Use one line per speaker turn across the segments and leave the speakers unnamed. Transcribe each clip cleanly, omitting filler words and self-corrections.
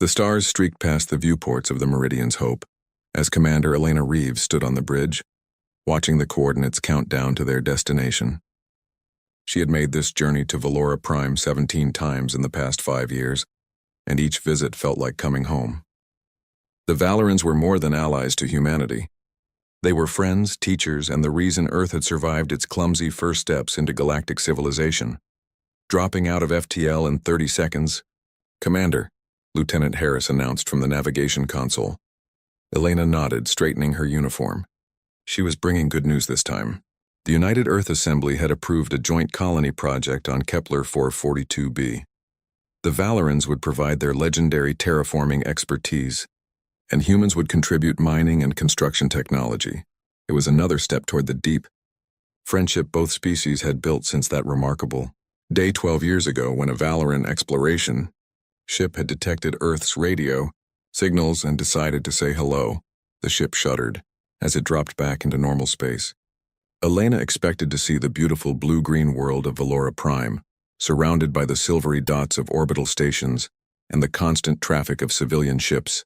The stars streaked past the viewports of the Meridian's Hope as Commander Elena Reeves stood on the bridge, watching the coordinates count down to their destination. She had made this journey to Valoran Prime 17 times in the past 5 years, and each visit felt like coming home. The Valorans were more than allies to humanity. They were friends, teachers, and the reason Earth had survived its clumsy first steps into galactic civilization. Dropping out of FTL in 30 seconds, "Commander," Lieutenant Harris announced from the navigation console. Elena nodded, straightening her uniform. She was bringing good news this time. The United Earth Assembly had approved a joint colony project on Kepler 442b. The Valorans would provide their legendary terraforming expertise, and humans would contribute mining and construction technology. It was another step toward the deep friendship both species had built since that remarkable day 12 years ago when a Valoran exploration ship had detected Earth's radio signals and decided to say hello. The ship shuddered as it dropped back into normal space. Elena expected to see the beautiful blue-green world of Valoran Prime, surrounded by the silvery dots of orbital stations and the constant traffic of civilian ships.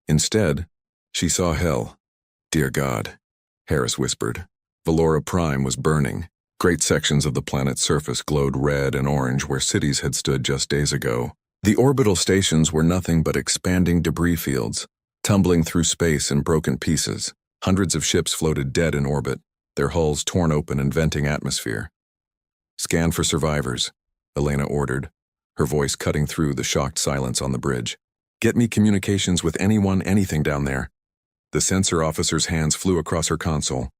Instead, she saw hell. "Dear God," Harris whispered. Valoran Prime was burning. Great sections of the planet's surface glowed red and orange where cities had stood just days ago. The orbital stations were nothing but expanding debris fields, tumbling through space in broken pieces. Hundreds of ships floated dead in orbit, their hulls torn open and venting atmosphere. "Scan for survivors," Elena ordered, her voice cutting through the shocked silence on the bridge. "Get me communications with anyone, anything down there." The sensor officer's hands flew across her console.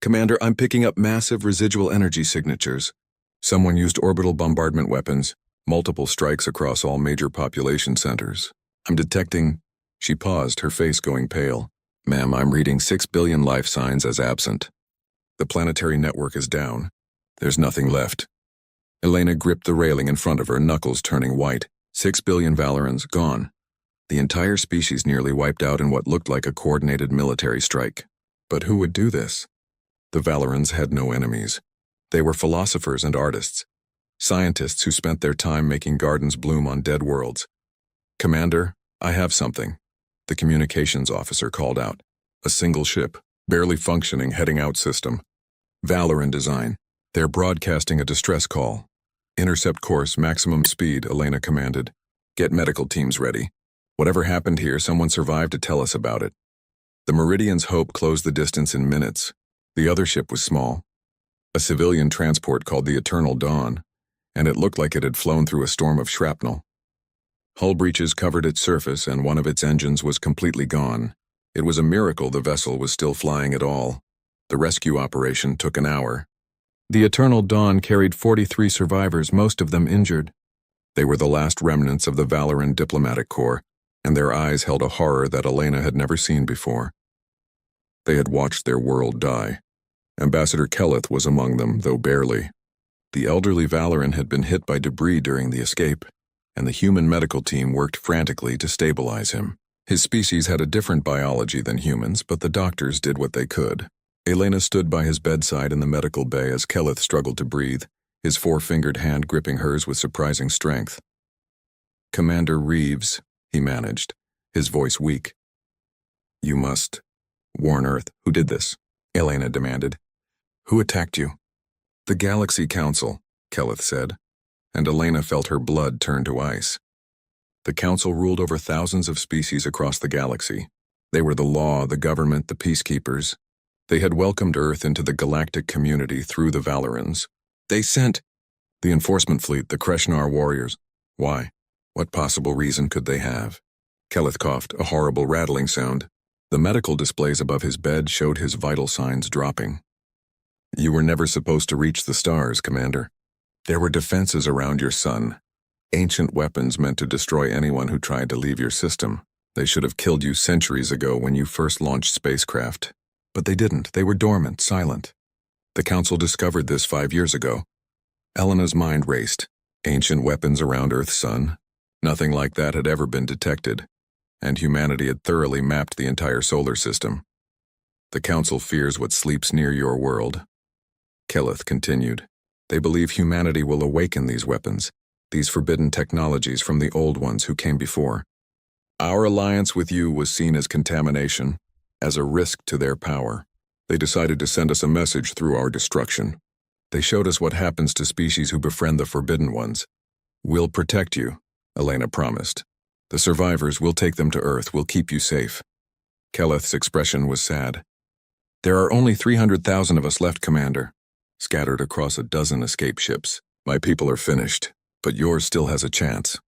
"Commander, I'm picking up massive residual energy signatures. Someone used orbital bombardment weapons, multiple strikes across all major population centers. I'm detecting—" She paused, her face going pale. "Ma'am, I'm reading 6 billion life signs as absent. The planetary network is down. There's nothing left." Elena gripped the railing in front of her, knuckles turning white. 6 billion Valorans gone. The entire species nearly wiped out in what looked like a coordinated military strike. But who would do this? The Valorans had no enemies. They were philosophers and artists, scientists who spent their time making gardens bloom on dead worlds. "Commander, I have something," the communications officer called out. "A single ship, barely functioning heading-out system. Valoran design. They're broadcasting a distress call." "Intercept course, maximum speed," Elena commanded. "Get medical teams ready. Whatever happened here, someone survived to tell us about it." The Meridian's Hope closed the distance in minutes. The other ship was small, a civilian transport called the Eternal Dawn, and it looked like it had flown through a storm of shrapnel. Hull breaches covered its surface, and one of its engines was completely gone. It was a miracle the vessel was still flying at all. The rescue operation took an hour. The Eternal Dawn carried 43 survivors, most of them injured. They were the last remnants of the Valoran diplomatic corps, and their eyes held a horror that Elena had never seen before. They had watched their world die. Ambassador Kelleth was among them, though barely. The elderly Valoran had been hit by debris during the escape, and the human medical team worked frantically to stabilize him. His species had a different biology than humans, but the doctors did what they could. Elena stood by his bedside in the medical bay as Kelleth struggled to breathe, his four-fingered hand gripping hers with surprising strength. "Commander Reeves," he managed, his voice weak. "You must warn Earth. Who did this?" Elena demanded. "Who attacked you?" "The Galaxy Council," Kelleth said, and Elena felt her blood turn to ice. The Council ruled over thousands of species across the galaxy. They were the law, the government, the peacekeepers. They had welcomed Earth into the galactic community through the Valorans. "They sent the enforcement fleet, the Kreshnar warriors." "Why? What possible reason could they have?" Kelleth coughed, a horrible rattling sound. The medical displays above his bed showed his vital signs dropping. "You were never supposed to reach the stars, Commander. There were defenses around your son. Ancient weapons meant to destroy anyone who tried to leave your system. They should have killed you centuries ago when you first launched spacecraft. But they didn't. They were dormant, silent. The Council discovered this 5 years ago." Elena's mind raced. Ancient weapons around Earth's sun? Nothing like that had ever been detected, and humanity had thoroughly mapped the entire solar system. "The Council fears what sleeps near your world," Kelleth continued. "They believe humanity will awaken these weapons, these forbidden technologies from the old ones who came before. Our alliance with you was seen as contamination, as a risk to their power. They decided to send us a message through our destruction. They showed us what happens to species who befriend the Forbidden Ones. We'll protect you, Elena promised. The survivors, will take them to Earth, we'll keep you safe. Keleth's expression was sad. There are only 300,000 of us left, Commander, scattered across a dozen escape ships. My people are finished, but yours still has a chance.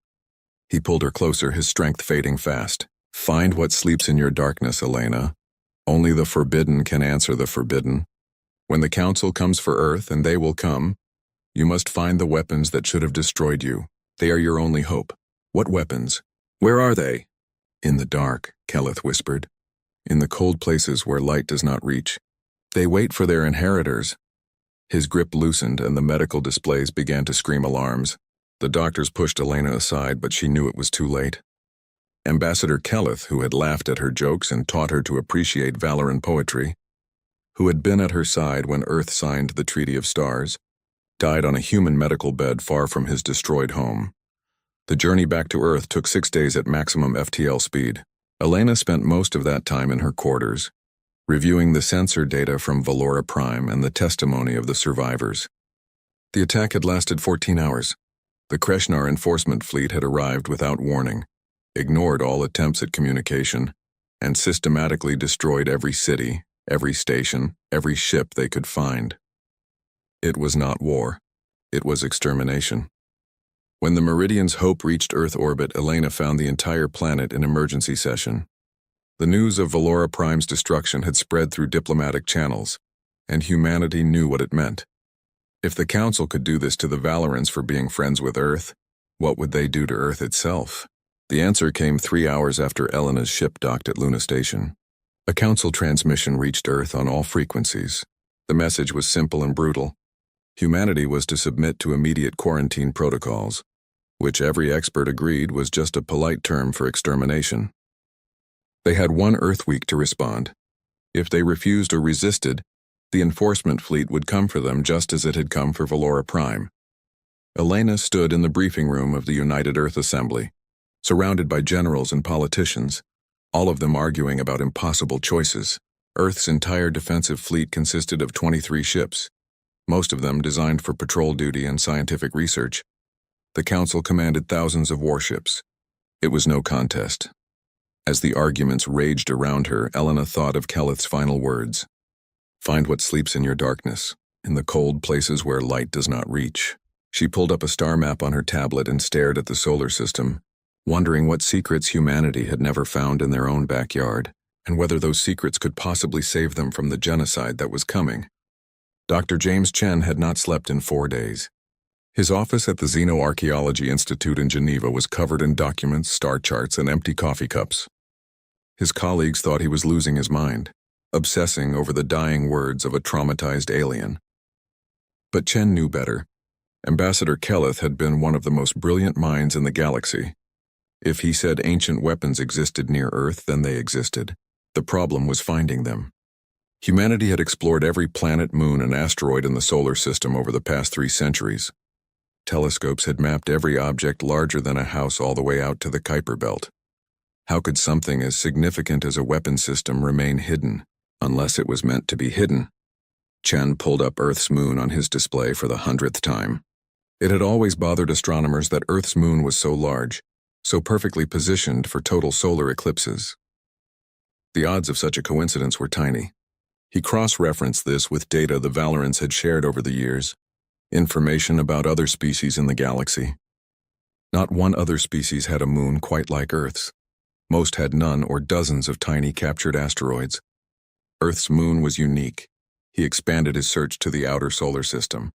He pulled her closer, his strength fading fast. Find what sleeps in your darkness, Elena. Only the Forbidden can answer the Forbidden. When the Council comes for Earth, and they will come, you must find the weapons that should have destroyed you. They are your only hope. What weapons? Where are they? In the dark, Keleth whispered. In the cold places where light does not reach. They wait for their inheritors. His grip loosened and the medical displays began to scream alarms. The doctors pushed Elena aside, but she knew it was too late. Ambassador Keleth, who had laughed at her jokes and taught her to appreciate Valoran poetry, who had been at her side when Earth signed the Treaty of Stars, died on a human medical bed far from his destroyed home. The journey back to Earth took 6 days at maximum FTL speed. Elena spent most of that time in her quarters, reviewing the sensor data from Valora Prime and the testimony of the survivors. The attack had lasted 14 hours. The Kreshnar enforcement fleet had arrived without warning, ignored all attempts at communication, and systematically destroyed every city, every station, every ship they could find. It was not war. It was extermination. When the Meridian's Hope reached Earth orbit, Elena found the entire planet in emergency session. The news of Valora Prime's destruction had spread through diplomatic channels, and humanity knew what it meant. If the Council could do this to the Valorans for being friends with Earth, what would they do to Earth itself? The answer came 3 hours after Elena's ship docked at Luna Station. A Council transmission reached Earth on all frequencies. The message was simple and brutal. Humanity was to submit to immediate quarantine protocols, which every expert agreed was just a polite term for extermination. They had 1 Earth week to respond. If they refused or resisted, the enforcement fleet would come for them just as it had come for Valora Prime. Elena stood in the briefing room of the United Earth Assembly, surrounded by generals and politicians, all of them arguing about impossible choices. Earth's entire defensive fleet consisted of 23 ships, most of them designed for patrol duty and scientific research. The Council commanded thousands of warships. It was no contest. As the arguments raged around her, Elena thought of Keleth's final words. Find what sleeps in your darkness, in the cold places where light does not reach. She pulled up a star map on her tablet and stared at the solar system, wondering what secrets humanity had never found in their own backyard, and whether those secrets could possibly save them from the genocide that was coming. Dr. James Chen had not slept in 4 days. His office at the Xenoarchaeology Institute in Geneva was covered in documents, star charts, and empty coffee cups. His colleagues thought he was losing his mind, obsessing over the dying words of a traumatized alien. But Chen knew better. Ambassador Keleth had been one of the most brilliant minds in the galaxy. If he said ancient weapons existed near Earth, then they existed. The problem was finding them. Humanity had explored every planet, moon, and asteroid in the solar system over the past 3 centuries. Telescopes had mapped every object larger than a house all the way out to the Kuiper Belt. How could something as significant as a weapon system remain hidden, unless it was meant to be hidden? Chen pulled up Earth's moon on his display for the 100th time. It had always bothered astronomers that Earth's moon was so large, so perfectly positioned for total solar eclipses. The odds of such a coincidence were tiny. He cross-referenced this with data the Valorans had shared over the years, information about other species in the galaxy. Not one other species had a moon quite like Earth's. Most had none or dozens of tiny captured asteroids. Earth's moon was unique. He expanded his search to the outer solar system.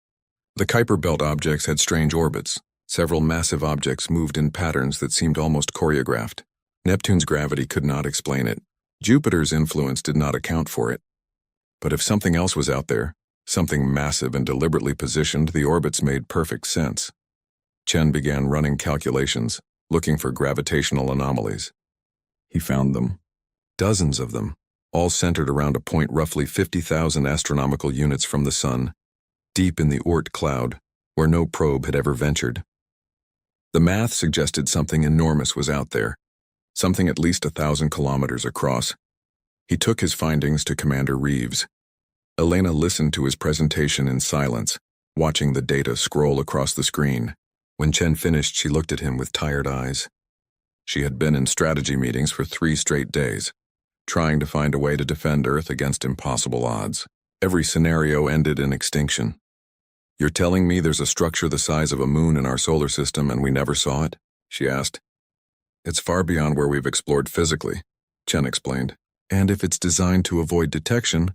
The Kuiper Belt objects had strange orbits. Several massive objects moved in patterns that seemed almost choreographed. Neptune's gravity could not explain it. Jupiter's influence did not account for it. But if something else was out there, something massive and deliberately positioned, the orbits made perfect sense. Chen began running calculations, looking for gravitational anomalies. He found them. Dozens of them, all centered around a point roughly 50,000 astronomical units from the Sun, deep in the Oort cloud, where no probe had ever ventured. The math suggested something enormous was out there, something at least 1,000 kilometers across. He took his findings to Commander Reeves. Elena listened to his presentation in silence, watching the data scroll across the screen. When Chen finished, she looked at him with tired eyes. She had been in strategy meetings for 3 straight days, trying to find a way to defend Earth against impossible odds. Every scenario ended in extinction. "You're telling me there's a structure the size of a moon in our solar system and we never saw it?" she asked. "It's far beyond where we've explored physically," Chen explained. "And if it's designed to avoid detection,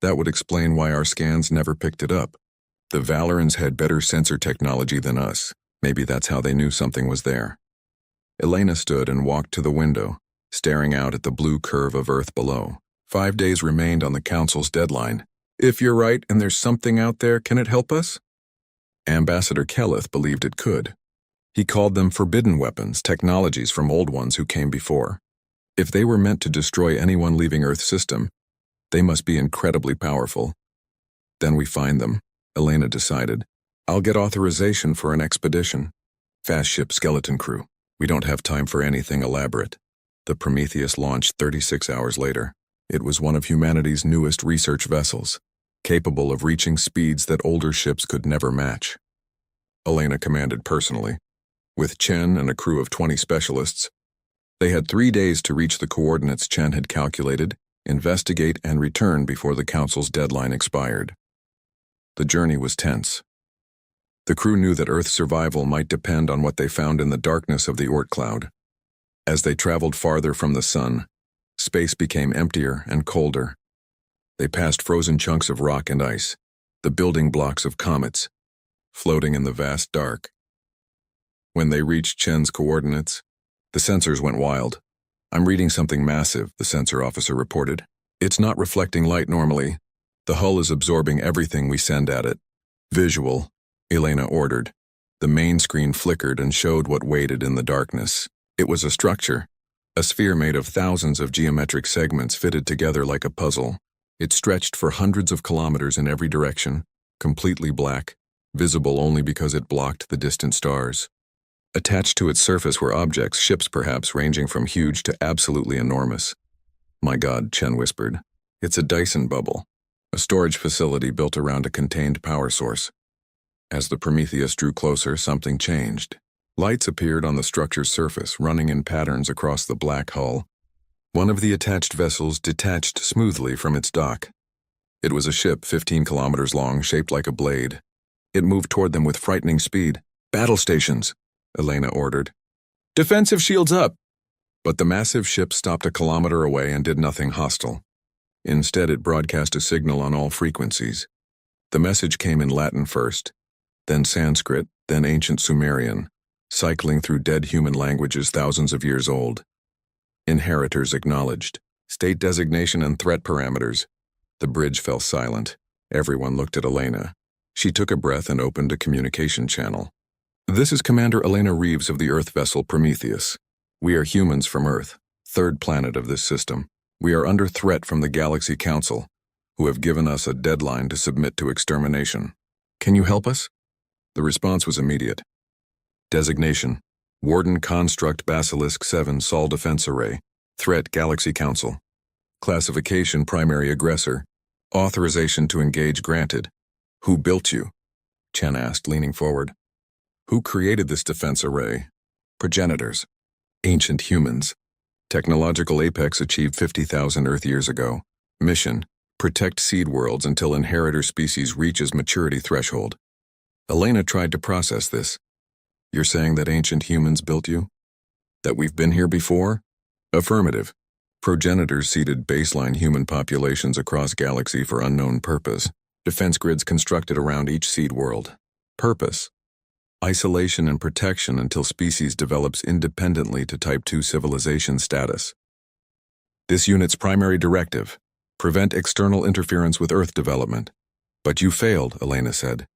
that would explain why our scans never picked it up. The Valorans had better sensor technology than us. Maybe that's how they knew something was there." Elena stood and walked to the window, staring out at the blue curve of Earth below. 5 days remained on the Council's deadline. "If you're right and there's something out there, can it help us?" Ambassador Kelleth believed it could. He called them forbidden weapons, technologies from old ones who came before. If they were meant to destroy anyone leaving Earth's system, they must be incredibly powerful. "Then we find them," Elena decided. "I'll get authorization for an expedition. Fast ship skeleton crew. We don't have time for anything elaborate." The Prometheus launched 36 hours later. It was one of humanity's newest research vessels, capable of reaching speeds that older ships could never match. Elena commanded personally. With Chen and a crew of 20 specialists, they had 3 days to reach the coordinates Chen had calculated, investigate, and return before the Council's deadline expired. The journey was tense. The crew knew that Earth's survival might depend on what they found in the darkness of the Oort cloud. As they traveled farther from the sun, space became emptier and colder. They passed frozen chunks of rock and ice, the building blocks of comets, floating in the vast dark. When they reached Chen's coordinates, the sensors went wild. "I'm reading something massive," the sensor officer reported. "It's not reflecting light normally. The hull is absorbing everything we send at it." "Visual," Elena ordered. The main screen flickered and showed what waited in the darkness. It was a structure, a sphere made of thousands of geometric segments fitted together like a puzzle. It stretched for hundreds of kilometers in every direction, completely black, visible only because it blocked the distant stars. Attached to its surface were objects, ships perhaps, ranging from huge to absolutely enormous. "My God," Chen whispered. "It's a Dyson bubble, a storage facility built around a contained power source." As the Prometheus drew closer, something changed. Lights appeared on the structure's surface, running in patterns across the black hull. One of the attached vessels detached smoothly from its dock. It was a ship 15 kilometers long, shaped like a blade. It moved toward them with frightening speed. "Battle stations," Elena ordered. "Defensive shields up!" But the massive ship stopped a kilometer away and did nothing hostile. Instead, it broadcast a signal on all frequencies. The message came in Latin first, then Sanskrit, then ancient Sumerian, cycling through dead human languages thousands of years old. Inheritors acknowledged. State designation and threat parameters. The bridge fell silent. Everyone looked at Elena. She took a breath and opened a communication channel. "This is Commander Elena Reeves of the Earth vessel Prometheus. We are humans from Earth, 3rd planet of this system. We are under threat from the Galaxy Council, who have given us a deadline to submit to extermination. Can you help us?" The response was immediate. Designation: Warden Construct Basilisk 7 Sol Defense Array. Threat: Galaxy Council. Classification: Primary Aggressor. Authorization to engage granted. "Who built you?" Chen asked, leaning forward. "Who created this defense array?" "Progenitors. Ancient humans. Technological apex achieved 50,000 Earth years ago. Mission: protect seed worlds until inheritor species reaches maturity threshold." Elena tried to process this. "You're saying that ancient humans built you? That we've been here before?" "Affirmative. Progenitors seeded baseline human populations across galaxy for unknown purpose. Defense grids constructed around each seed world. Purpose: isolation and protection until species develops independently to Type 2 civilization status. This unit's primary directive: prevent external interference with Earth development." "But you failed," Elena said.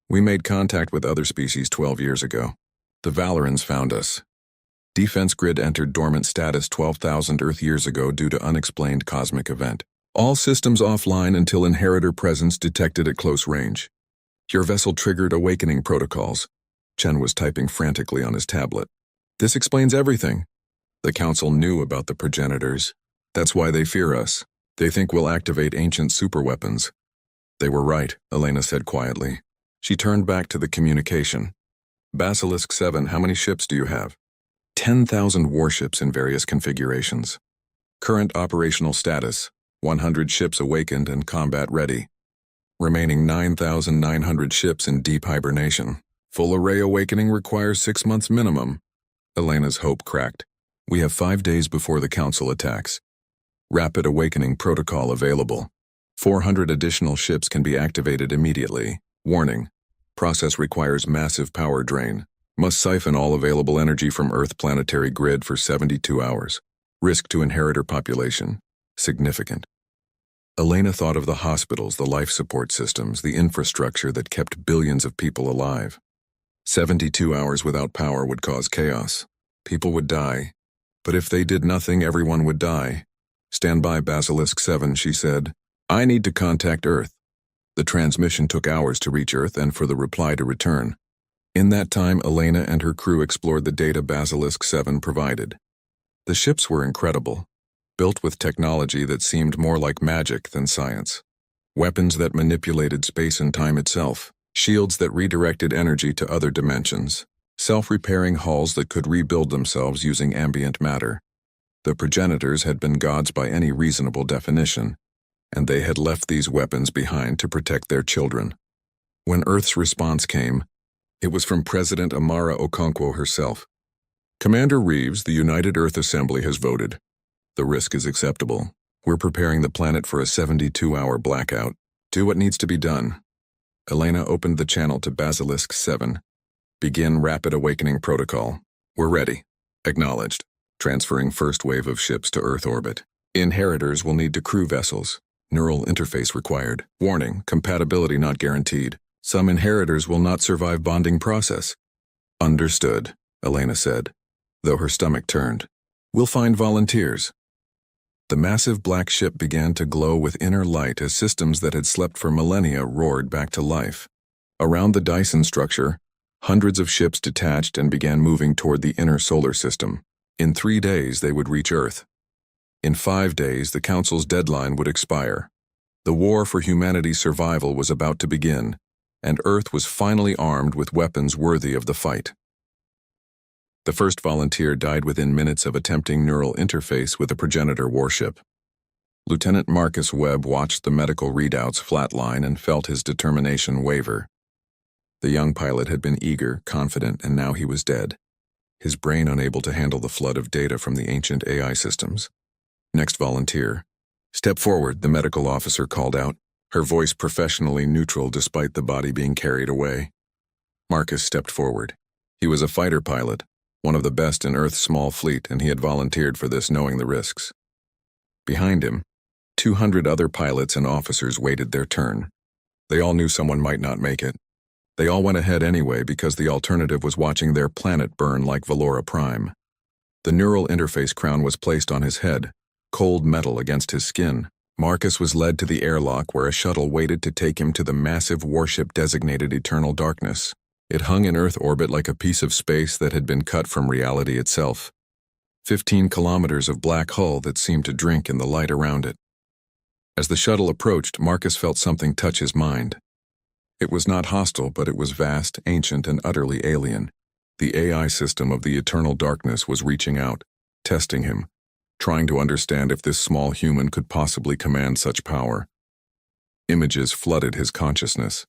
"We made contact with other species 12 years ago. The Valorans found us. Defense grid entered dormant status 12,000 Earth years ago due to unexplained cosmic event. All systems offline until inheritor presence detected at close range. Your vessel triggered awakening protocols." Chen was typing frantically on his tablet. "This explains everything." The Council knew about the progenitors. That's why they fear us. They think we'll activate ancient superweapons. They were right, Elena said quietly. She turned back to the communication. Basilisk 7, how many ships do you have? 10,000 warships in various configurations. Current operational status, 100 ships awakened and combat ready. Remaining 9,900 ships in deep hibernation. Full array awakening requires 6 months minimum. Elena's hope cracked. We have 5 days before the Council attacks. Rapid awakening protocol available. 400 additional ships can be activated immediately. Warning. Process requires massive power drain. Must siphon all available energy from Earth planetary grid for 72 hours. Risk to inheritor population. Significant. Elena thought of the hospitals, the life support systems, the infrastructure that kept billions of people alive. 72 hours without power would cause chaos. People would die. But if they did nothing, everyone would die. Stand by, Basilisk 7, she said. I need to contact Earth. The transmission took hours to reach Earth and for the reply to return. In that time, Elena and her crew explored the data Basilisk 7 provided. The ships were incredible, built with technology that seemed more like magic than science. Weapons that manipulated space and time itself, shields that redirected energy to other dimensions, self-repairing hulls that could rebuild themselves using ambient matter. The progenitors had been gods by any reasonable definition, and they had left these weapons behind to protect their children. When Earth's response came, it was from President Amara Okonkwo herself. Commander Reeves, the United Earth Assembly has voted. The risk is acceptable. We're preparing the planet for a 72-hour blackout. Do what needs to be done. Elena opened the channel to Basilisk 7. Begin rapid awakening protocol. We're ready. Acknowledged. Transferring first wave of ships to Earth orbit. Inheritors will need to crew vessels. Neural interface required. Warning, compatibility not guaranteed. Some inheritors will not survive bonding process. Understood, Elena said, though her stomach turned. We'll find volunteers. The massive black ship began to glow with inner light as systems that had slept for millennia roared back to life. Around the Dyson structure, hundreds of ships detached and began moving toward the inner solar system. In 3 days, they would reach Earth. In 5 days, the Council's deadline would expire. The war for humanity's survival was about to begin, and Earth was finally armed with weapons worthy of the fight. The first volunteer died within minutes of attempting neural interface with a progenitor warship. Lieutenant Marcus Webb watched the medical readouts flatline and felt his determination waver. The young pilot had been eager, confident, and now he was dead, his brain unable to handle the flood of data from the ancient AI systems. Next volunteer. Step forward, the medical officer called out, her voice professionally neutral despite the body being carried away. Marcus stepped forward. He was a fighter pilot, one of the best in Earth's small fleet, and he had volunteered for this knowing the risks. Behind him, 200 other pilots and officers waited their turn. They all knew someone might not make it. They all went ahead anyway because the alternative was watching their planet burn like Valora Prime. The neural interface crown was placed on his head, cold metal against his skin. Marcus was led to the airlock where a shuttle waited to take him to the massive warship designated Eternal Darkness. It hung in Earth orbit like a piece of space that had been cut from reality itself. 15 kilometers of black hull that seemed to drink in the light around it. As the shuttle approached, Marcus felt something touch his mind. It was not hostile, but it was vast, ancient, and utterly alien. The AI system of the Eternal Darkness was reaching out, testing him, trying to understand if this small human could possibly command such power. Images flooded his consciousness.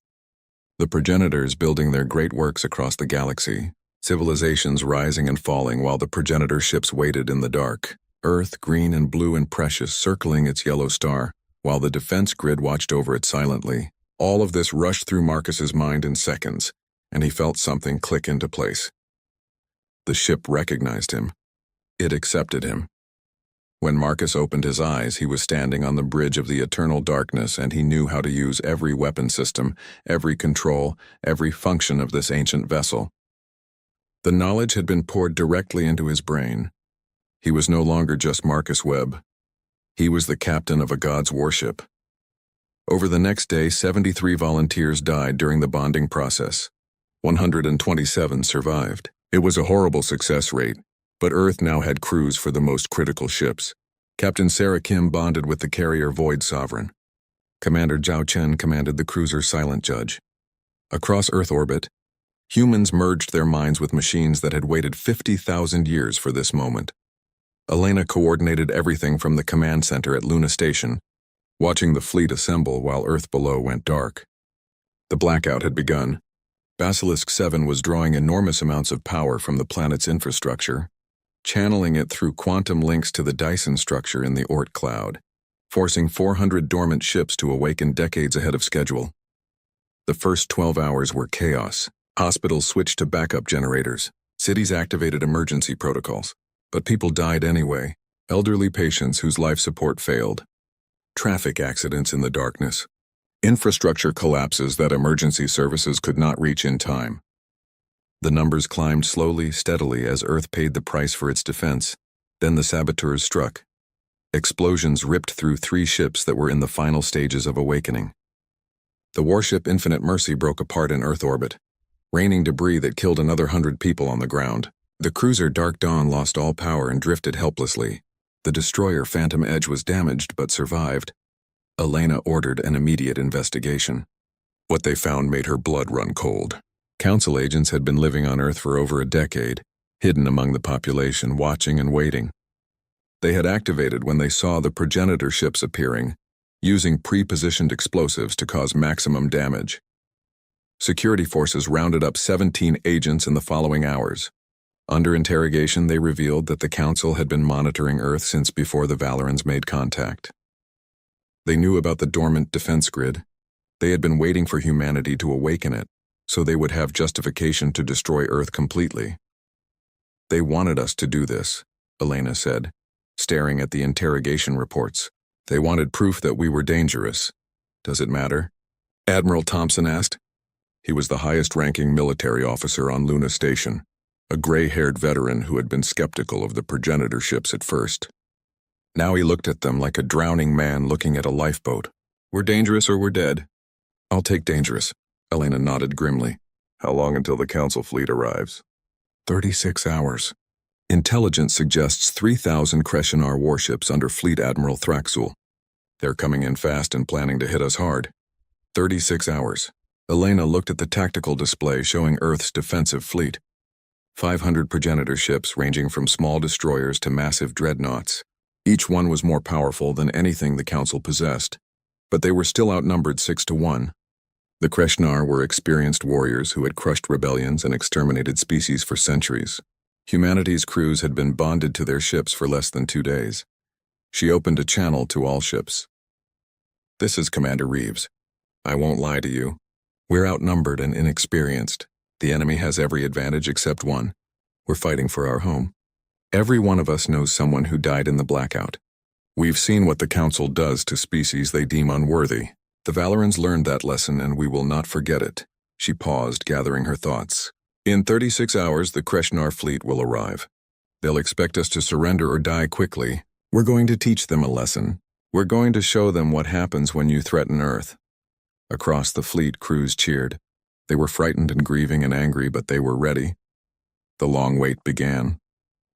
The progenitors building their great works across the galaxy, civilizations rising and falling while the progenitor ships waited in the dark, Earth green and blue and precious circling its yellow star, while the defense grid watched over it silently. All of this rushed through Marcus's mind in seconds, and he felt something click into place. The ship recognized him. It accepted him. When Marcus opened his eyes, he was standing on the bridge of the Eternal Darkness, and he knew how to use every weapon system, every control, every function of this ancient vessel. The knowledge had been poured directly into his brain. He was no longer just Marcus Webb. He was the captain of a god's warship. Over the next day, 73 volunteers died during the bonding process. 127 survived. It was a horrible success rate, But Earth now had crews for the most critical ships. Captain Sarah Kim bonded with the carrier Void Sovereign. Commander Zhao Chen commanded the cruiser Silent Judge. Across Earth orbit, humans merged their minds with machines that had waited 50,000 years for this moment. Elena coordinated everything from the command center at Luna Station, watching the fleet assemble while Earth below went dark. The blackout had begun. Basilisk 7 was drawing enormous amounts of power from the planet's infrastructure, channeling it through quantum links to the Dyson structure in the Oort cloud, forcing 400 dormant ships to awaken decades ahead of schedule. The first 12 hours were chaos. Hospitals switched to backup generators. Cities activated emergency protocols. But people died anyway. Elderly patients whose life support failed. Traffic accidents in the darkness. Infrastructure collapses that emergency services could not reach in time. The numbers climbed slowly, steadily as Earth paid the price for its defense. Then the saboteurs struck. Explosions ripped through 3 ships that were in the final stages of awakening. The warship Infinite Mercy broke apart in Earth orbit, raining debris that killed another 100 people on the ground. The cruiser Dark Dawn lost all power and drifted helplessly. The destroyer Phantom Edge was damaged but survived. Elena ordered an immediate investigation. What they found made her blood run cold. Council agents had been living on Earth for over a decade, hidden among the population, watching and waiting. They had activated when they saw the progenitor ships appearing, using pre-positioned explosives to cause maximum damage. Security forces rounded up 17 agents in the following hours. Under interrogation, they revealed that the Council had been monitoring Earth since before the Valorans made contact. They knew about the dormant defense grid. They had been waiting for humanity to awaken it, so they would have justification to destroy Earth completely. They wanted us to do this, Elena said, staring at the interrogation reports. They wanted proof that we were dangerous. Does it matter? Admiral Thompson asked. He was the highest-ranking military officer on Luna Station, a gray-haired veteran who had been skeptical of the progenitor ships at first. Now he looked at them like a drowning man looking at a lifeboat. We're dangerous or we're dead. I'll take dangerous, Elena nodded grimly. How long until the Council fleet arrives? 36 hours. Intelligence suggests 3,000 Kreshinar warships under Fleet Admiral Thraxul. They're coming in fast and planning to hit us hard. 36 hours. Elena looked at the tactical display showing Earth's defensive fleet. 500 progenitor ships ranging from small destroyers to massive dreadnoughts. Each one was more powerful than anything the Council possessed, but they were still outnumbered 6-1. The Kreshinar were experienced warriors who had crushed rebellions and exterminated species for centuries. Humanity's crews had been bonded to their ships for less than 2 days. She opened a channel to all ships. This is Commander Reeves. I won't lie to you. We're outnumbered and inexperienced. The enemy has every advantage except one. We're fighting for our home. Every one of us knows someone who died in the blackout. We've seen what the Council does to species they deem unworthy. The Valorans learned that lesson and we will not forget it. She paused, gathering her thoughts. In 36 hours, the Kreshinar fleet will arrive. They'll expect us to surrender or die quickly. We're going to teach them a lesson. We're going to show them what happens when you threaten Earth. Across the fleet, crews cheered. They were frightened and grieving and angry, but they were ready. The long wait began.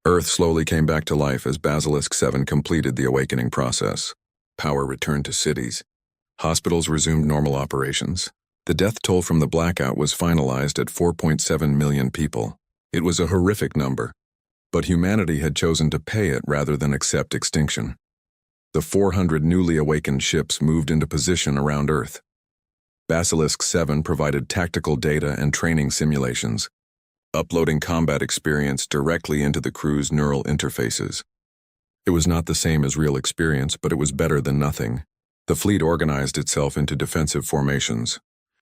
Earth slowly came back to life as Basilisk 7 completed the awakening process. Power returned to cities. Hospitals resumed normal operations. The death toll from the blackout was finalized at 4.7 million people. It was a horrific number, but humanity had chosen to pay it rather than accept extinction. The 400 newly awakened ships moved into position around Earth. Basilisk 7 provided tactical data and training simulations, uploading combat experience directly into the crew's neural interfaces. It was not the same as real experience, but it was better than nothing. The fleet organized itself into defensive formations.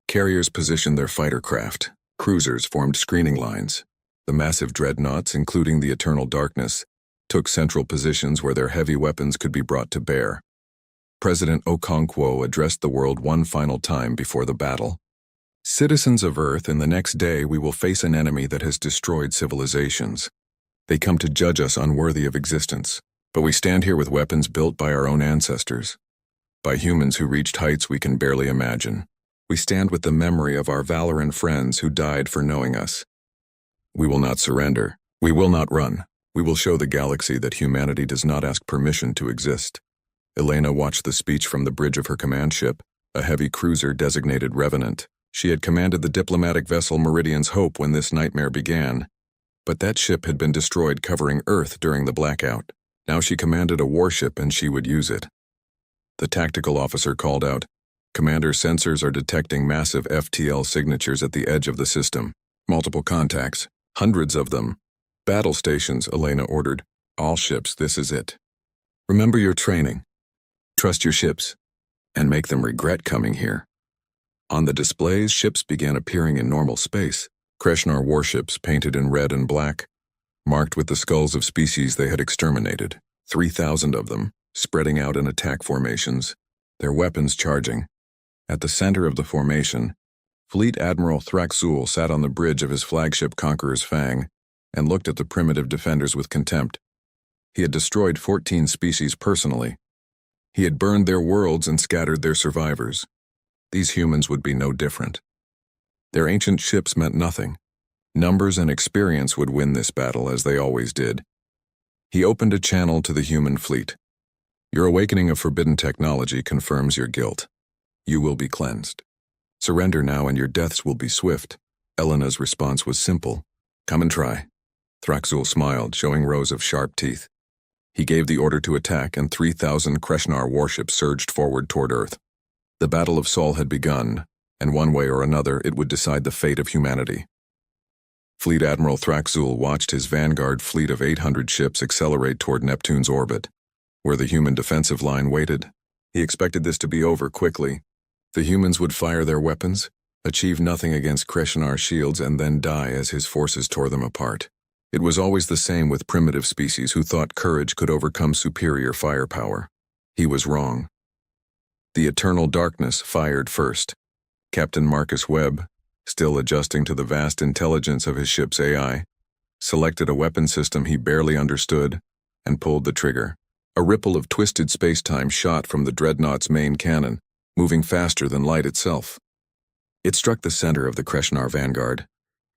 Carriers positioned their fighter craft. Cruisers formed screening lines. The massive dreadnoughts, including the Eternal Darkness, took central positions where their heavy weapons could be brought to bear. President Okonkwo addressed the world one final time before the battle. Citizens of Earth, in the next day we will face an enemy that has destroyed civilizations. They come to judge us unworthy of existence, but we stand here with weapons built by our own ancestors, by humans who reached heights we can barely imagine. We stand with the memory of our Valoran friends who died for knowing us. We will not surrender. We will not run. We will show the galaxy that humanity does not ask permission to exist. Elena watched the speech from the bridge of her command ship, a heavy cruiser designated Revenant. She had commanded the diplomatic vessel Meridian's Hope when this nightmare began. But that ship had been destroyed covering Earth during the blackout. Now she commanded a warship and she would use it. The tactical officer called out, "Commander, sensors are detecting massive FTL signatures at the edge of the system. Multiple contacts, hundreds of them. Battle stations," Elena ordered. "All ships, this is it. Remember your training. Trust your ships, and make them regret coming here." On the displays, ships began appearing in normal space. Kreshnar warships painted in red and black, marked with the skulls of species they had exterminated. 3,000 of them, spreading out in attack formations, their weapons charging. At the center of the formation, Fleet Admiral Thraxul sat on the bridge of his flagship Conqueror's Fang and looked at the primitive defenders with contempt. He had destroyed 14 species personally. He had burned their worlds and scattered their survivors. These humans would be no different. Their ancient ships meant nothing. Numbers and experience would win this battle, as they always did. He opened a channel to the human fleet. "Your awakening of forbidden technology confirms your guilt. You will be cleansed. Surrender now and your deaths will be swift." Elena's response was simple. "Come and try." Thraxul smiled, showing rows of sharp teeth. He gave the order to attack, and 3,000 Kreshnar warships surged forward toward Earth. The Battle of Sol had begun, and one way or another it would decide the fate of humanity. Fleet Admiral Thraxul watched his vanguard fleet of 800 ships accelerate toward Neptune's orbit, where the human defensive line waited. He expected this to be over quickly. The humans would fire their weapons, achieve nothing against Kreshnar shields, and then die as his forces tore them apart. It was always the same with primitive species who thought courage could overcome superior firepower. He was wrong. The Eternal Darkness fired first. Captain Marcus Webb, still adjusting to the vast intelligence of his ship's AI, selected a weapon system he barely understood and pulled the trigger. A ripple of twisted space-time shot from the dreadnought's main cannon, moving faster than light itself. It struck the center of the Kreshnar vanguard,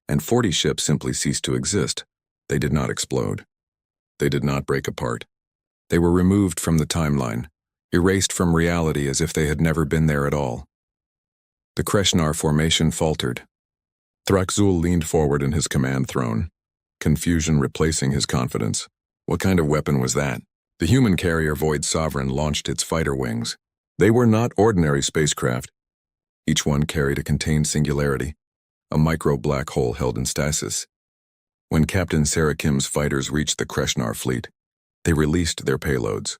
and 40 ships simply ceased to exist. They did not explode. They did not break apart. They were removed from the timeline, erased from reality as if they had never been there at all. The Kreshnar formation faltered. Thraxul leaned forward in his command throne, confusion replacing his confidence. What kind of weapon was that? The human carrier Void Sovereign launched its fighter wings. They were not ordinary spacecraft. Each one carried a contained singularity, a micro-black hole held in stasis. When Captain Sarakim's fighters reached the Kreshnar fleet, they released their payloads.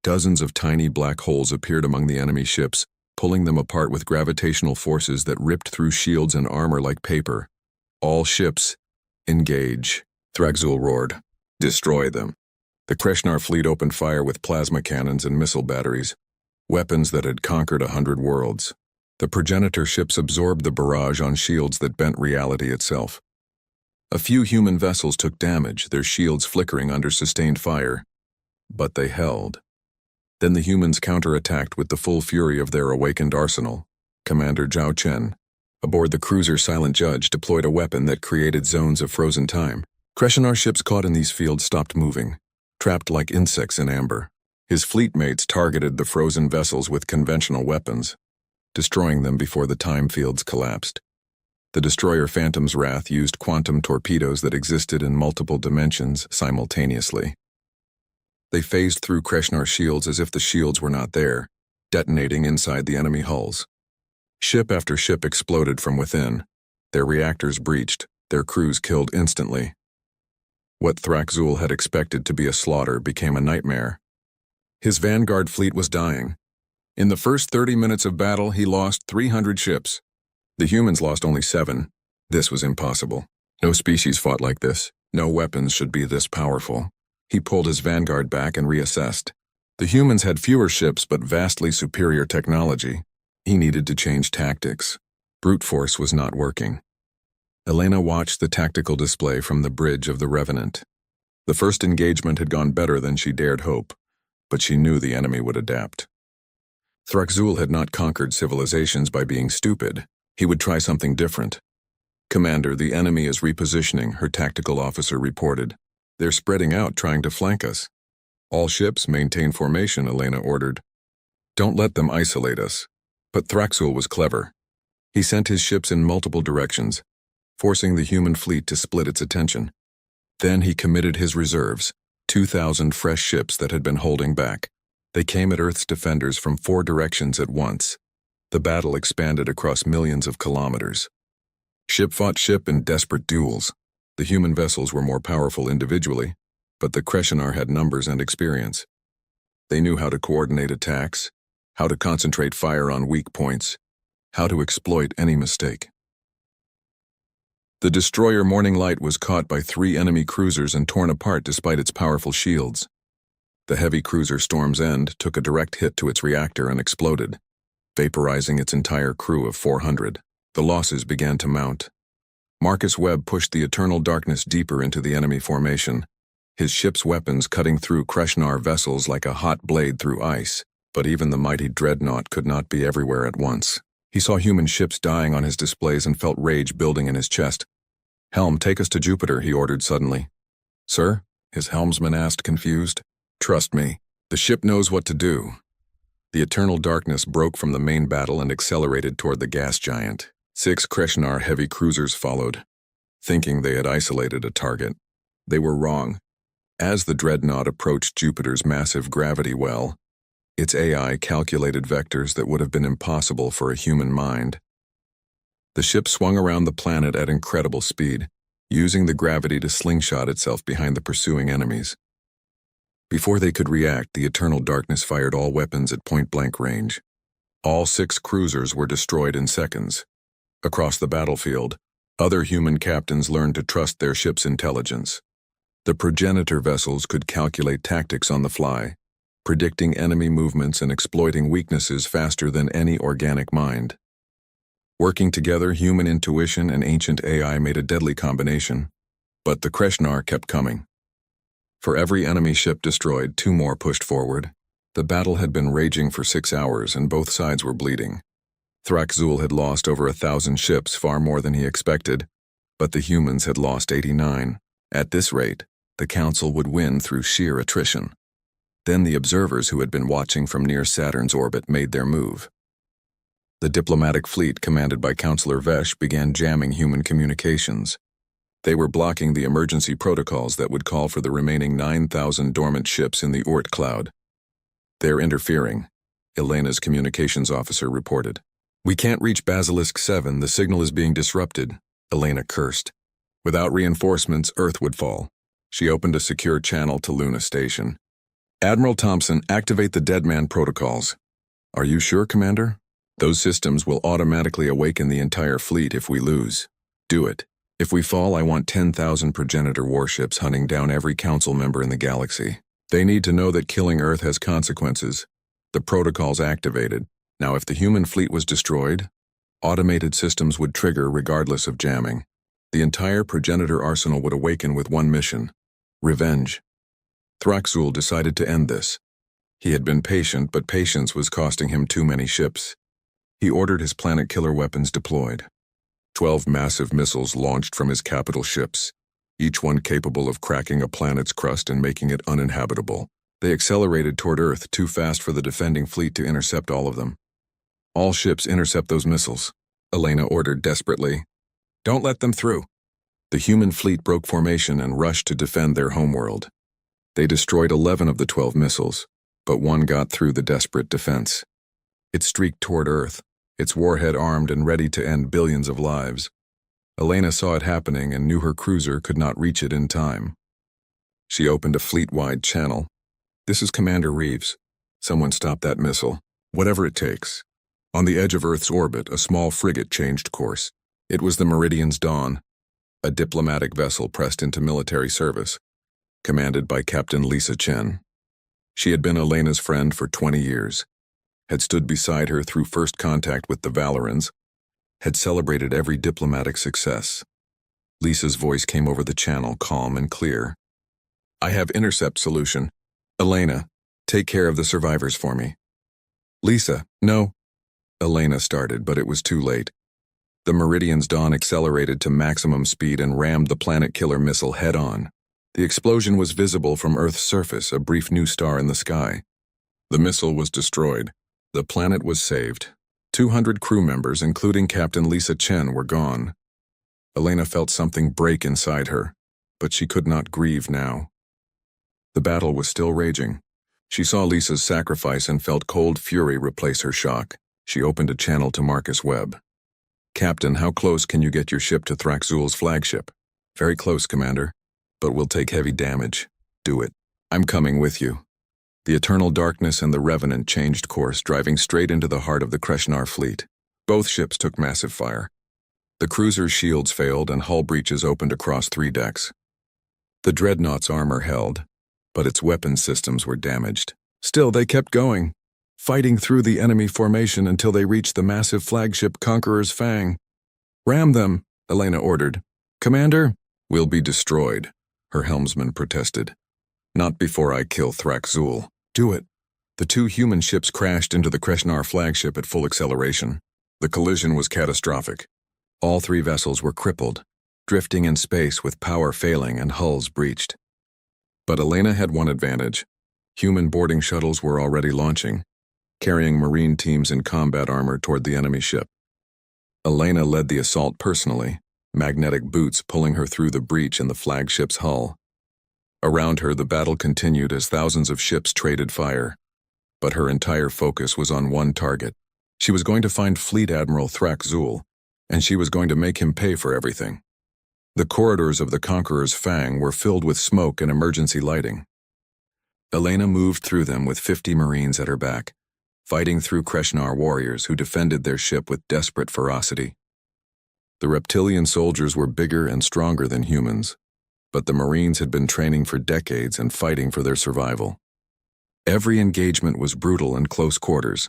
Dozens of tiny black holes appeared among the enemy ships, pulling them apart with gravitational forces that ripped through shields and armor like paper. "All ships, engage," Thraxul roared. "Destroy them." The Kreshnar fleet opened fire with plasma cannons and missile batteries, weapons that had conquered 100 worlds. The progenitor ships absorbed the barrage on shields that bent reality itself. A few human vessels took damage, their shields flickering under sustained fire. But they held. Then the humans counterattacked with the full fury of their awakened arsenal. Commander Zhao Chen, aboard the cruiser Silent Judge, deployed a weapon that created zones of frozen time. Kreshnar ships caught in these fields stopped moving, trapped like insects in amber. His fleet mates targeted the frozen vessels with conventional weapons, destroying them before the time fields collapsed. The destroyer Phantom's Wrath used quantum torpedoes that existed in multiple dimensions simultaneously. They phased through Kreshnar shields as if the shields were not there, detonating inside the enemy hulls. Ship after ship exploded from within. Their reactors breached, their crews killed instantly. What Thraxul had expected to be a slaughter became a nightmare. His vanguard fleet was dying. In the first 30 minutes of battle, he lost 300 ships. The humans lost only 7. This was impossible. No species fought like this. No weapons should be this powerful. He pulled his vanguard back and reassessed. The humans had fewer ships but vastly superior technology. He needed to change tactics. Brute force was not working. Elena watched the tactical display from the bridge of the Revenant. The first engagement had gone better than she dared hope, but she knew the enemy would adapt. Thraxul had not conquered civilizations by being stupid. He would try something different. "Commander, the enemy is repositioning," her tactical officer reported. They're spreading out, trying to flank us. All ships maintain formation, Elena ordered. Don't let them isolate us. But Thraxul was clever. He sent his ships in multiple directions, forcing the human fleet to split its attention. Then he committed his reserves, 2,000 fresh ships that had been holding back. They came at Earth's defenders from 4 directions at once. The battle expanded across millions of kilometers. Ship fought ship in desperate duels. The human vessels were more powerful individually, but the Kreshinar had numbers and experience. They knew how to coordinate attacks, how to concentrate fire on weak points, how to exploit any mistake. The destroyer Morning Light was caught by 3 enemy cruisers and torn apart despite its powerful shields. The heavy cruiser Storm's End took a direct hit to its reactor and exploded, vaporizing its entire crew of 400. The losses began to mount. Marcus Webb pushed the Eternal Darkness deeper into the enemy formation, his ship's weapons cutting through Kreshinar vessels like a hot blade through ice. But even the mighty dreadnought could not be everywhere at once. He saw human ships dying on his displays and felt rage building in his chest. "Helm, take us to Jupiter," he ordered suddenly. "Sir?" his helmsman asked, confused. "Trust me, the ship knows what to do." The Eternal Darkness broke from the main battle and accelerated toward the gas giant. 6 Kreshinar heavy cruisers followed, thinking they had isolated a target. They were wrong. As the dreadnought approached Jupiter's massive gravity well, its AI calculated vectors that would have been impossible for a human mind. The ship swung around the planet at incredible speed, using the gravity to slingshot itself behind the pursuing enemies. Before they could react, the Eternal Darkness fired all weapons at point-blank range. All 6 cruisers were destroyed in seconds. Across the battlefield, other human captains learned to trust their ship's intelligence. The progenitor vessels could calculate tactics on the fly, predicting enemy movements and exploiting weaknesses faster than any organic mind. Working together, human intuition and ancient AI made a deadly combination, but the Kreshinar kept coming. For every enemy ship destroyed, 2 more pushed forward. The battle had been raging for 6 hours and both sides were bleeding. Thraxul had lost over 1,000 ships, far more than he expected, but the humans had lost 89. At this rate, the Council would win through sheer attrition. Then the observers who had been watching from near Saturn's orbit made their move. The diplomatic fleet commanded by Counselor Vesh began jamming human communications. They were blocking the emergency protocols that would call for the remaining 9,000 dormant ships in the Oort cloud. "They're interfering," Elena's communications officer reported. "We can't reach Basilisk 7, the signal is being disrupted," Elena cursed. Without reinforcements, Earth would fall. She opened a secure channel to Luna Station. "Admiral Thompson, activate the Deadman protocols." "Are you sure, Commander? Those systems will automatically awaken the entire fleet if we lose." "Do it. If we fall, I want 10,000 progenitor warships hunting down every council member in the galaxy. They need to know that killing Earth has consequences." The protocols activated. Now, if the human fleet was destroyed, automated systems would trigger regardless of jamming. The entire progenitor arsenal would awaken with one mission: revenge. Thraxul decided to end this. He had been patient, but patience was costing him too many ships. He ordered his planet killer weapons deployed. 12 massive missiles launched from his capital ships, each one capable of cracking a planet's crust and making it uninhabitable. They accelerated toward Earth too fast for the defending fleet to intercept all of them. "All ships intercept those missiles," Elena ordered desperately. "Don't let them through." The human fleet broke formation and rushed to defend their homeworld. They destroyed 11 of the 12 missiles, but one got through the desperate defense. It streaked toward Earth, its warhead armed and ready to end billions of lives. Elena saw it happening and knew her cruiser could not reach it in time. She opened a fleet-wide channel. "This is Commander Reeves. Someone stop that missile. Whatever it takes." On the edge of Earth's orbit, a small frigate changed course. It was the Meridian's Dawn, a diplomatic vessel pressed into military service, commanded by Captain Lisa Chen. She had been Elena's friend for 20 years, had stood beside her through first contact with the Valorans, had celebrated every diplomatic success. Lisa's voice came over the channel, calm and clear. "I have intercept solution. Elena, take care of the survivors for me." "Lisa, no." Elena started, but it was too late. The Meridian's Dawn accelerated to maximum speed and rammed the planet killer missile head-on. The explosion was visible from Earth's surface, a brief new star in the sky. The missile was destroyed. The planet was saved. 200 crew members, including Captain Lisa Chen, were gone. Elena felt something break inside her, but she could not grieve now. The battle was still raging. She saw Lisa's sacrifice and felt cold fury replace her shock. She opened a channel to Marcus Webb. "Captain, how close can you get your ship to Thraxul's flagship?" "Very close, Commander. But we'll take heavy damage." "Do it." "I'm coming with you." The Eternal Darkness and the Revenant changed course, driving straight into the heart of the Kreshnar fleet. Both ships took massive fire. The cruiser's shields failed and hull breaches opened across 3 decks. The Dreadnought's armor held, but its weapon systems were damaged. Still, they kept going, fighting through the enemy formation until they reached the massive flagship Conqueror's Fang. "Ram them," Elena ordered. "Commander?" "We'll be destroyed," her helmsman protested. "Not before I kill Thraxul." "Do it." The 2 human ships crashed into the Kreshnar flagship at full acceleration. The collision was catastrophic. All 3 vessels were crippled, drifting in space with power failing and hulls breached. But Elena had one advantage. Human boarding shuttles were already launching, carrying Marine teams in combat armor toward the enemy ship. Elena led the assault personally, magnetic boots pulling her through the breach in the flagship's hull. Around her, the battle continued as thousands of ships traded fire. But her entire focus was on one target. She was going to find Fleet Admiral Thraxul, and she was going to make him pay for everything. The corridors of the Conqueror's Fang were filled with smoke and emergency lighting. Elena moved through them with 50 Marines at her back, fighting through Kreshnar warriors who defended their ship with desperate ferocity. The reptilian soldiers were bigger and stronger than humans, but the Marines had been training for decades and fighting for their survival. Every engagement was brutal in close quarters,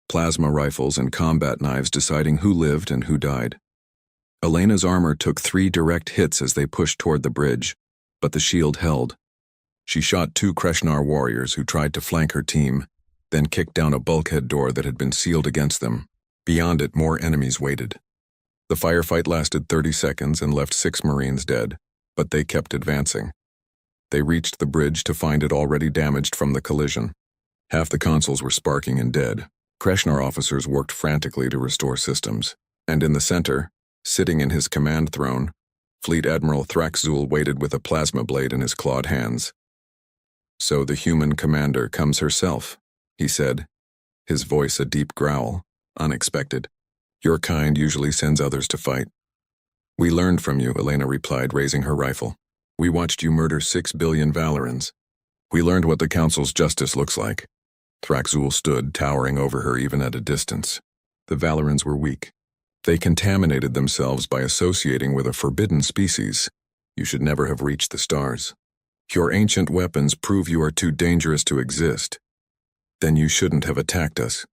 plasma rifles and combat knives deciding who lived and who died. Elena's armor took 3 direct hits as they pushed toward the bridge, but the shield held. She shot 2 Kreshnar warriors who tried to flank her team, then kicked down a bulkhead door that had been sealed against them. Beyond it, more enemies waited. The firefight lasted 30 seconds and left 6 Marines dead, but they kept advancing. They reached the bridge to find it already damaged from the collision. Half the consoles were sparking and dead. Kreshnar officers worked frantically to restore systems, and in the center, sitting in his command throne, Fleet Admiral Thraxul waited with a plasma blade in his clawed hands. "So the human commander comes herself," he said, his voice a deep growl, unexpected. "Your kind usually sends others to fight." "We learned from you," Elena replied, raising her rifle. "We watched you murder 6 billion Valorans. We learned what the Council's justice looks like." Thraxul stood, towering over her even at a distance. The Valorans were weak. They contaminated themselves by associating with a forbidden species. You should never have reached the stars. Your ancient weapons prove you are too dangerous to exist. Then you shouldn't have attacked us.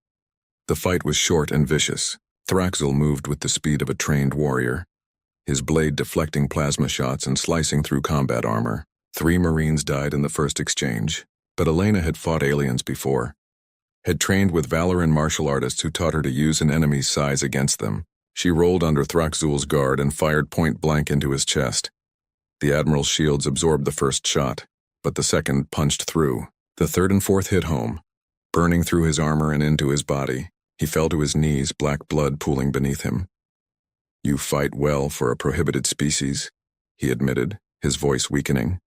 The fight was short and vicious. Thraxul moved with the speed of a trained warrior, his blade deflecting plasma shots and slicing through combat armor. 3 Marines died in the first exchange, but Elena had fought aliens before, had trained with Valoran martial artists who taught her to use an enemy's size against them. She rolled under Thraxul's guard and fired point blank into his chest. The Admiral's shields absorbed the first shot, but the second punched through. The third and fourth hit home, burning through his armor and into his body. He fell to his knees, black blood pooling beneath him. "You fight well for a prohibited species," he admitted, his voice weakening.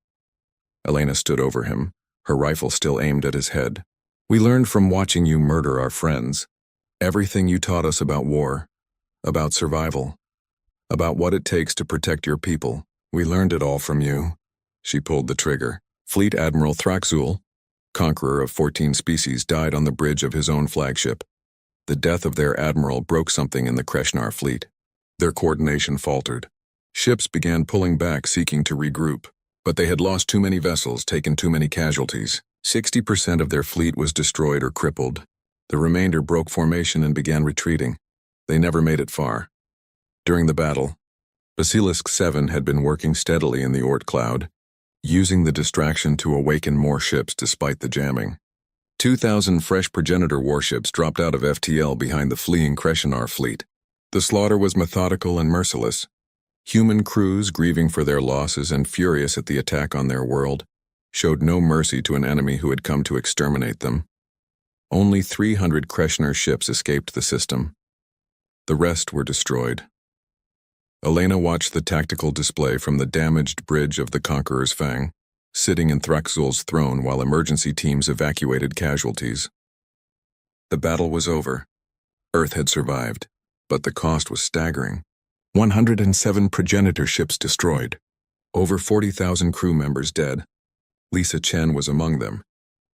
Elena stood over him, her rifle still aimed at his head. "We learned from watching you murder our friends. Everything you taught us about war, about survival, about what it takes to protect your people. We learned it all from you." She pulled the trigger. Fleet Admiral Thraxul, conqueror of 14 species, died on the bridge of his own flagship. The death of their admiral broke something in the Kreshnar fleet. Their coordination faltered. Ships began pulling back, seeking to regroup, but they had lost too many vessels, taken too many casualties. 60% of their fleet was destroyed or crippled. The remainder broke formation and began retreating. They never made it far. During the battle, Basilisk 7 had been working steadily in the Oort cloud, using the distraction to awaken more ships despite the jamming. 2,000 fresh progenitor warships dropped out of FTL behind the fleeing Kreshnar fleet. The slaughter was methodical and merciless. Human crews, grieving for their losses and furious at the attack on their world, showed no mercy to an enemy who had come to exterminate them. Only 300 Kreshner ships escaped the system. The rest were destroyed. Elena watched the tactical display from the damaged bridge of the Conqueror's Fang, sitting in Thraxul's throne while emergency teams evacuated casualties. The battle was over. Earth had survived, but the cost was staggering. 107 progenitor ships destroyed. Over 40,000 crew members dead. Lisa Chen was among them,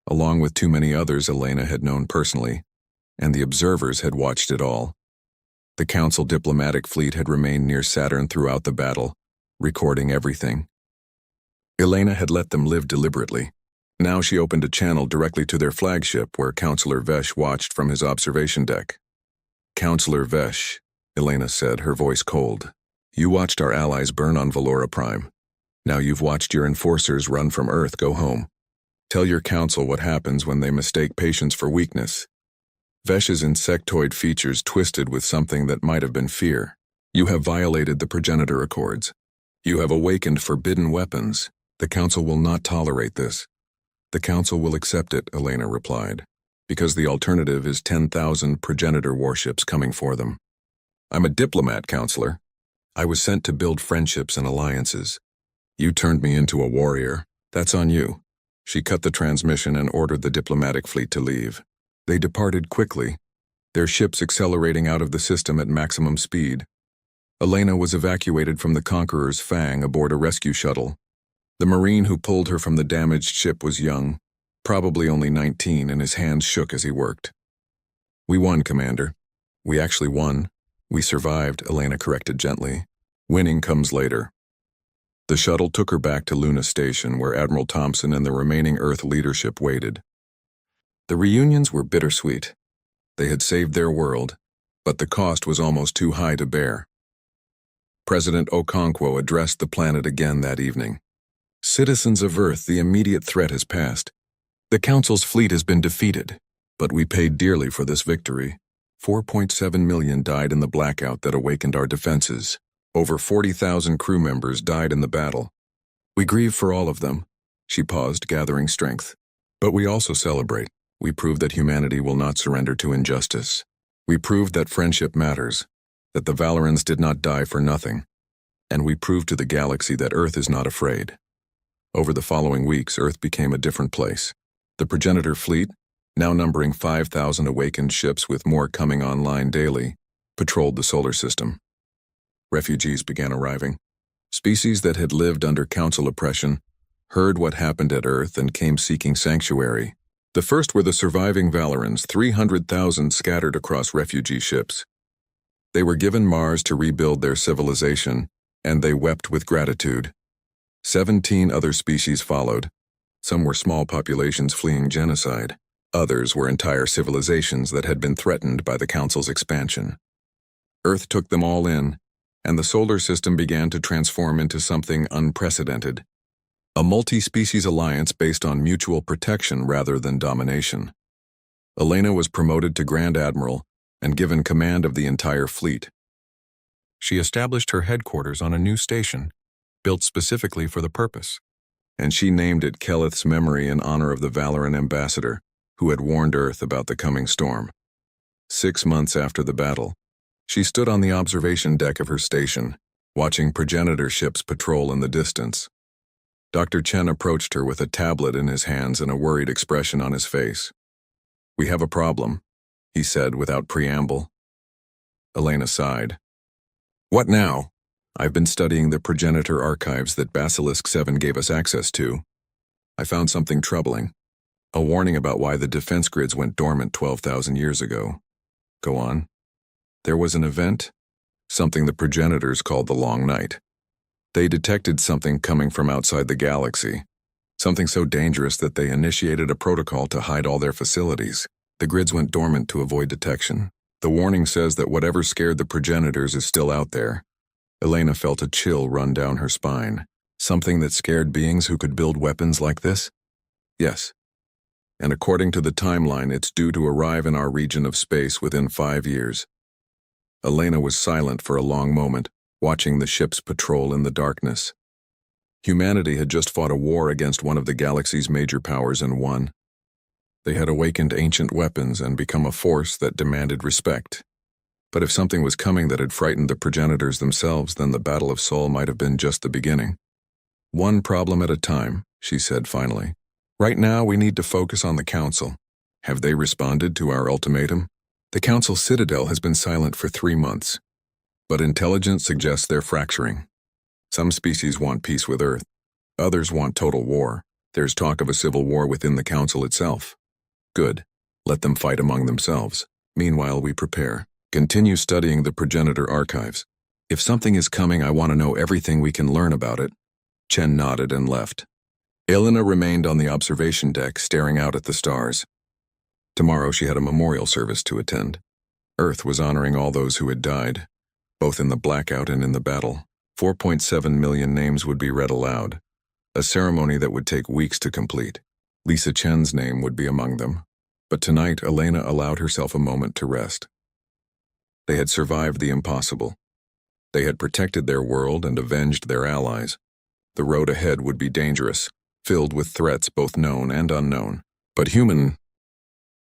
along with too many others Elena had known personally, and the observers had watched it all. The Council diplomatic fleet had remained near Saturn throughout the battle, recording everything. Elena had let them live deliberately. Now she opened a channel directly to their flagship where Counselor Vesh watched from his observation deck. "Counselor Vesh," Elena said, her voice cold. "You watched our allies burn on Valora Prime. Now you've watched your enforcers run from Earth go home. Tell your council what happens when they mistake patience for weakness." Vesh's insectoid features twisted with something that might have been fear. "You have violated the progenitor accords. You have awakened forbidden weapons. The council will not tolerate this." "The council will accept it," Elena replied, "because the alternative is 10,000 progenitor warships coming for them. I'm a diplomat, Counselor. I was sent to build friendships and alliances. You turned me into a warrior. That's on you." She cut the transmission and ordered the diplomatic fleet to leave. They departed quickly, their ships accelerating out of the system at maximum speed. Elena was evacuated from the Conqueror's Fang aboard a rescue shuttle. The Marine who pulled her from the damaged ship was young, probably only 19, and his hands shook as he worked. "We won, Commander. We actually won. We survived," Elena corrected gently. "Winning comes later." The shuttle took her back to Luna Station, where Admiral Thompson and the remaining Earth leadership waited. The reunions were bittersweet. They had saved their world, but the cost was almost too high to bear. President Okonkwo addressed the planet again that evening. "Citizens of Earth, the immediate threat has passed. The Council's fleet has been defeated, but we paid dearly for this victory. 4.7 million died in the blackout that awakened our defenses. Over 40,000 crew members died in the battle. We grieve for all of them." She paused, gathering strength. "But we also celebrate. We proved that humanity will not surrender to injustice. We proved that friendship matters, that the Valorans did not die for nothing. And we proved to the galaxy that Earth is not afraid." Over the following weeks, Earth became a different place. The progenitor fleet, now numbering 5,000 awakened ships with more coming online daily, patrolled the solar system. Refugees began arriving. Species that had lived under Council oppression heard what happened at Earth and came seeking sanctuary. The first were the surviving Valorans, 300,000 scattered across refugee ships. They were given Mars to rebuild their civilization, and they wept with gratitude. 17 other species followed. Some were small populations fleeing genocide. Others were entire civilizations that had been threatened by the Council's expansion. Earth took them all in, and the solar system began to transform into something unprecedented. A multi-species alliance based on mutual protection rather than domination. Elena was promoted to Grand Admiral and given command of the entire fleet. She established her headquarters on a new station, built specifically for the purpose, and she named it Keleth's memory in honor of the Valoran ambassador who had warned Earth about the coming storm. 6 months after the battle, she stood on the observation deck of her station, watching progenitor ships patrol in the distance. Dr. Chen approached her with a tablet in his hands and a worried expression on his face. "We have a problem," he said without preamble. Elena sighed. "What now?" "I've been studying the progenitor archives that Basilisk 7 gave us access to. I found something troubling. A warning about why the defense grids went dormant 12,000 years ago." "Go on." "There was an event, something the progenitors called the Long Night. They detected something coming from outside the galaxy, something so dangerous that they initiated a protocol to hide all their facilities. The grids went dormant to avoid detection. The warning says that whatever scared the progenitors is still out there." Elena felt a chill run down her spine. "Something that scared beings who could build weapons like this?" "Yes. And according to the timeline, it's due to arrive in our region of space within 5 years." Elena was silent for a long moment, watching the ships patrol in the darkness. Humanity had just fought a war against one of the galaxy's major powers and won. They had awakened ancient weapons and become a force that demanded respect. But if something was coming that had frightened the progenitors themselves, then the Battle of Sol might have been just the beginning. "One problem at a time," she said finally. "Right now we need to focus on the Council. Have they responded to our ultimatum?" "The Council Citadel has been silent for 3 months. But intelligence suggests they're fracturing. Some species want peace with Earth. Others want total war. There's talk of a civil war within the Council itself." "Good. Let them fight among themselves. Meanwhile, we prepare. Continue studying the progenitor archives. If something is coming, I want to know everything we can learn about it." Chen nodded and left. Elena remained on the observation deck, staring out at the stars. Tomorrow she had a memorial service to attend. Earth was honoring all those who had died, both in the blackout and in the battle. 4.7 million names would be read aloud, a ceremony that would take weeks to complete. Lisa Chen's name would be among them. But tonight, Elena allowed herself a moment to rest. They had survived the impossible. They had protected their world and avenged their allies. The road ahead would be dangerous, filled with threats both known and unknown. But human